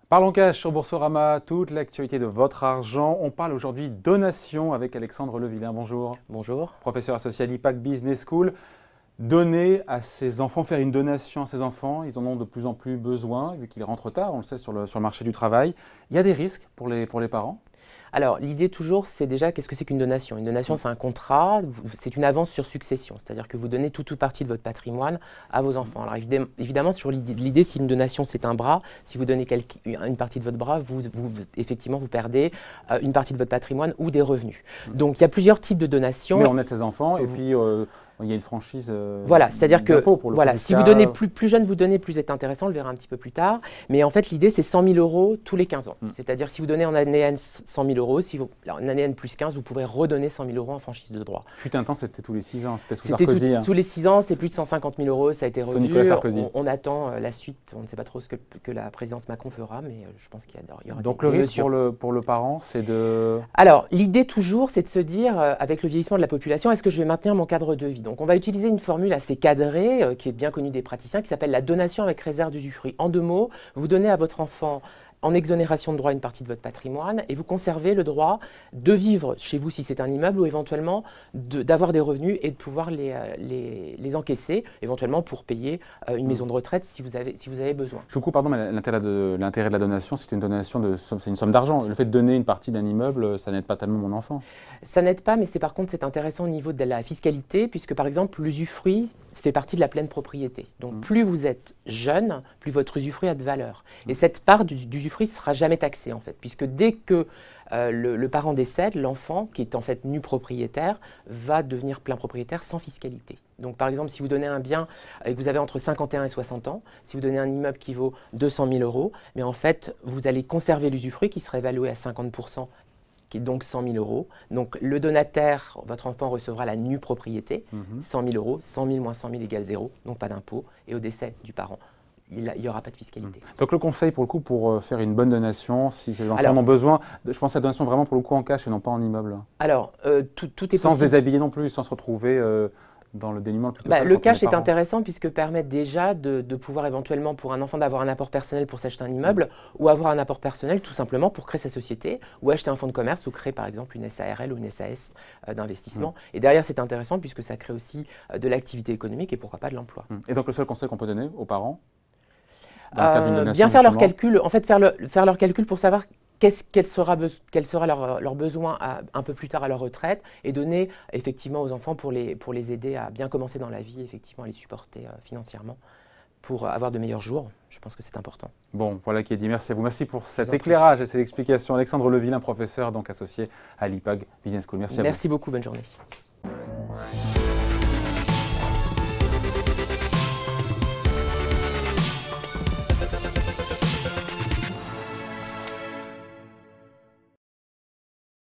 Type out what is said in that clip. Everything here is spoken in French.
Parlons cash sur Boursorama, toute l'actualité de votre argent. On parle aujourd'hui donation avec Alexandre Levillain. Bonjour. Bonjour. Professeur associé à l'IPAC Business School. Donner à ses enfants, faire une donation à ses enfants, ils en ont de plus en plus besoin, vu qu'ils rentrent tard, on le sait, sur le marché du travail. Il y a des risques pour les parents? Alors, l'idée toujours, c'est déjà, qu'est-ce que c'est qu'une donation? Une donation, c'est un contrat, c'est une avance sur succession, c'est-à-dire que vous donnez toute ou partie de votre patrimoine à vos enfants. Alors évidemment, sur l'idée, si une donation, c'est un bras, si vous donnez une partie de votre bras, effectivement, vous perdez une partie de votre patrimoine ou des revenus. Donc, il y a plusieurs types de donations. Mais on aide ses enfants, et puis il y a une franchise. Voilà, c'est-à-dire que voilà, si vous donnez plus jeune, vous donnez, plus c'est intéressant, on le verra un petit peu plus tard. Mais en fait, l'idée, c'est 100 000 € tous les 15 ans. C'est-à-dire si vous donnez en année N 100 000 €, en année N plus 15, vous pouvez redonner 100 000 € en franchise de droit. Fut un temps, c'était tous les 6 ans, c'était sous Sarkozy. Tous les 6 ans, c'est plus de 150 000 €, ça a été revu. On attend la suite, on ne sait pas trop ce que la présidence Macron fera, mais je pense qu'il y aura Donc le risque pour le parent, c'est de… Alors, l'idée toujours, c'est de se dire, avec le vieillissement de la population, est-ce que je vais maintenir mon cadre de vie? Donc on va utiliser une formule assez cadrée, qui est bien connue des praticiens, qui s'appelle la donation avec réserve d'usufruit. En 2 mots, vous donnez à votre enfant en exonération de droit une partie de votre patrimoine et vous conservez le droit de vivre chez vous si c'est un immeuble ou éventuellement d'avoir des revenus et de pouvoir les encaisser, éventuellement pour payer une maison de retraite si vous avez besoin. Je vous coupe, pardon, mais l'intérêt de la donation, c'est une donation, c'est une somme d'argent. Le fait de donner une partie d'un immeuble, ça n'aide pas tellement mon enfant. Ça n'aide pas, mais par contre, c'est intéressant au niveau de la fiscalité, puisque par exemple, l'usufruit fait partie de la pleine propriété. Donc plus vous êtes jeune, plus votre usufruit a de valeur. Et cette part d'usufruit ne sera jamais taxée, en fait, puisque dès que le parent décède, l'enfant, qui est en fait nu propriétaire, va devenir plein propriétaire sans fiscalité. Donc par exemple, si vous donnez un bien et que vous avez entre 51 et 60 ans, si vous donnez un immeuble qui vaut 200 000 €, mais en fait, vous allez conserver l'usufruit qui serait évalué à 50%, qui est donc 100 000 €. Donc le donataire, votre enfant recevra la nue propriété, 100 000 €, 100 000 moins 100 000 égale 0, donc pas d'impôt, et au décès du parent, il n'y aura pas de fiscalité. Donc le conseil pour le coup, pour faire une bonne donation, si ces enfants en ont besoin, je pense à la donation vraiment pour le coup en cash et non pas en immeuble. Alors, tout est possible. Sans se déshabiller non plus, sans se retrouver dans le dénuement le plus total. Le cash est intéressant puisque permet déjà de pouvoir éventuellement pour un enfant d'avoir un apport personnel pour s'acheter un immeuble ou avoir un apport personnel tout simplement pour créer sa société ou acheter un fonds de commerce ou créer par exemple une SARL ou une SAS d'investissement. Et derrière c'est intéressant puisque ça crée aussi de l'activité économique et pourquoi pas de l'emploi. Et donc le seul conseil qu'on peut donner aux parents, bien faire leur calcul, en fait faire leur calcul pour savoir quel sera leur besoin un peu plus tard à leur retraite et donner effectivement aux enfants pour les aider à bien commencer dans la vie, effectivement à les supporter financièrement pour avoir de meilleurs jours. Je pense que c'est important. Bon, voilà qui est dit. Merci à vous. Merci pour cet éclairage et cette explication. Alexandre Levillain, professeur donc associé à l'IPAC Business School. Merci à vous. Merci beaucoup. Bonne journée.